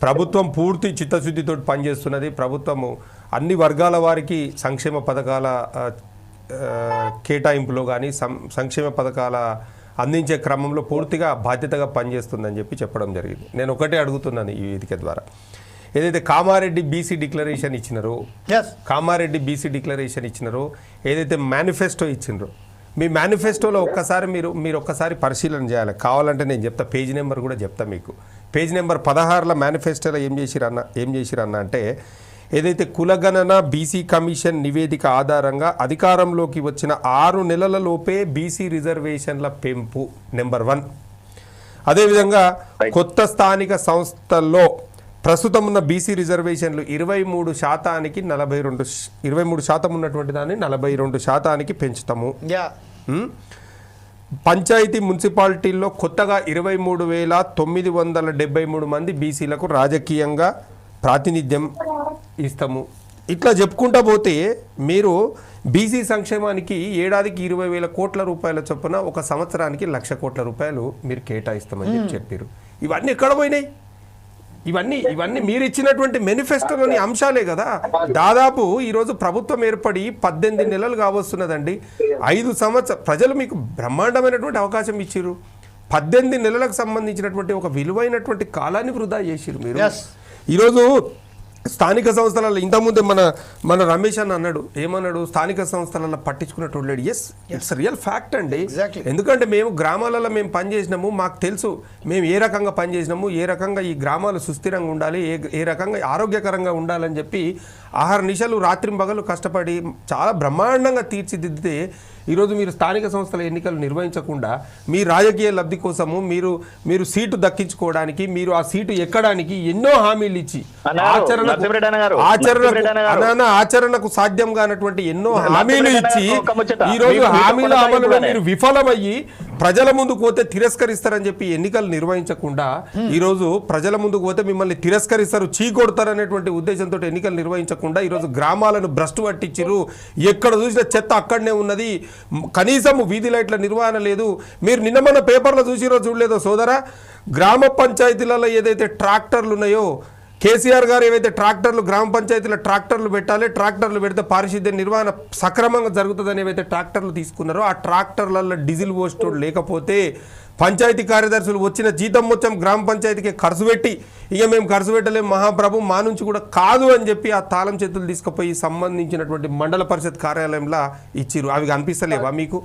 ప్రభుత్వం పూర్తి చిత్తశుద్ధితో పనిచేస్తున్నది. ప్రభుత్వము అన్ని వర్గాల వారికి సంక్షేమ పథకాల కేటాయింపులో కానీ సంక్షేమ పథకాల అందించే క్రమంలో పూర్తిగా బాధ్యతగా పనిచేస్తుందని చెప్పడం జరిగింది. నేను ఒకటే అడుగుతున్నాను ఈ వేదిక ద్వారా, ఏదైతే కామారెడ్డి బీసీ డిక్లరేషన్ ఇచ్చినారో ఏదైతే మేనిఫెస్టో ఇచ్చినారో, మీ మేనిఫెస్టోలో మీరు ఒక్కసారి పరిశీలన చేయాలి. కావాలంటే నేను చెప్తా, పేజ్ నెంబర్ కూడా చెప్తా మీకు. పేజ్ నెంబర్ 16 మేనిఫెస్టోలో ఏం చేసిరన్న అంటే, ఏదైతే కులగణన బీసీ కమిషన్ నివేదిక ఆధారంగా అధికారంలోకి వచ్చిన 6 నెలలలోపే బీసీ రిజర్వేషన్ల పెంపు నెంబర్ 1. అదేవిధంగా కొత్త స్థానిక సంస్థల్లో ప్రస్తుతం ఉన్న బీసీ రిజర్వేషన్లు 23% 23% ఉన్నటువంటి దాన్ని 42% పెంచుతాము. పంచాయతీ మున్సిపాలిటీల్లో కొత్తగా 23,973 మంది బీసీలకు రాజకీయంగా ప్రాతినిధ్యం ఇస్తాము. ఇట్లా చెప్పుకుంటా పోతే మీరు బీసీ సంక్షేమానికి ఏడాదికి 20,000 కోట్ల రూపాయల చొప్పున ఒక సంవత్సరానికి 1,00,000 కోట్ల రూపాయలు మీరు కేటాయిస్తామని చెప్పారు. ఇవన్నీ ఎక్కడ పోయినాయి? ఇవన్నీ మీరు ఇచ్చినటువంటి మేనిఫెస్టోలోని అంశాలే కదా. దాదాపు ఈరోజు ప్రభుత్వం ఏర్పడి 18 నెలలు కావస్తున్నదండి. 5 సంవత్సరాలు ప్రజలు మీకు బ్రహ్మాండమైనటువంటి అవకాశం ఇచ్చిర్రు. 18 నెలలకు సంబంధించినటువంటి ఒక విలువైనటువంటి కాలాన్ని వృధా చేసిరు మీరు. ఈరోజు స్థానిక సంస్థలలో ఇంతకుముందే మన రమేష్ అన్న అన్నాడు, ఏమన్నాడు, స్థానిక సంస్థలలో పట్టించుకున్నట్టు లేడు. ఎస్, ఇట్స్ రియల్ ఫ్యాక్ట్ అండి. ఎందుకంటే మేము గ్రామాలలో మేము పనిచేసినాము, మాకు తెలుసు మేము ఏ రకంగా పనిచేసినాము, ఏ రకంగా ఈ గ్రామాలు సుస్థిరంగా ఉండాలి, ఏ రకంగా ఆరోగ్యకరంగా ఉండాలని చెప్పి ఆహార నిశలు రాత్రింబగలు కష్టపడి చాలా బ్రహ్మాండంగా తీర్చిదిద్దితే ఈరోజు మీరు స్థానిక సంస్థల ఎన్నికలు నిర్వహించకుండా మీ రాజకీయ లబ్ధి కోసము మీరు సీటు దక్కించుకోవడానికి, మీరు ఆ సీటు ఎక్కడానికి ఎన్నో హామీలు ఇచ్చి ఆచరణకు సాధ్యం కానటువంటి ఎన్నో హామీలు ఇచ్చి ఈరోజు హామీల అమలులో మీరు విఫలమయ్యి ప్రజల ముందుకు పోతే తిరస్కరిస్తారని చెప్పి ఎన్నికలు నిర్వహించకుండా ఈరోజు ప్రజల ముందుకు పోతే మిమ్మల్ని తిరస్కరిస్తారు, చీకొడతారు అనేటువంటి ఉద్దేశంతో ఎన్నికలు నిర్వహించకుండా ఈరోజు గ్రామాలను భ్రష్టు పట్టించారు. ఎక్కడ చూసిన చెత్త అక్కడనే ఉన్నది, కనీసం వీధి లైట్ల నిర్వహణ లేదు. మీరు నిన్న మన పేపర్లో చూసిరో చూడలేదో సోదరా, గ్రామ పంచాయతీలలో ఏదైతే ట్రాక్టర్లు ఉన్నాయో, కేసీఆర్ గారు ఏవైతే ట్రాక్టర్లు గ్రామ పంచాయతీలో ట్రాక్టర్లు పెట్టాలి, ట్రాక్టర్లు పెడితే పారిశుద్ధ్య నిర్వహణ సక్రమంగా జరుగుతుందని ఏవైతే ట్రాక్టర్లు తీసుకున్నారో ఆ ట్రాక్టర్లలో డీజిల్ పోస్టోడు లేకపోతే పంచాయతీ కార్యదర్శులు వచ్చిన జీతం మొత్తం గ్రామ పంచాయతీకి ఖర్చు పెట్టి ఇక మేము ఖర్చు పెట్టలేము మహాప్రభు మా నుంచి కూడా కాదు అని చెప్పి ఆ తాళం చేతులు తీసుకుపోయి సంబంధించినటువంటి మండల పరిషత్ కార్యాలయంలో ఇచ్చిరు. అవి కనిపిస్తలేవా మీకు?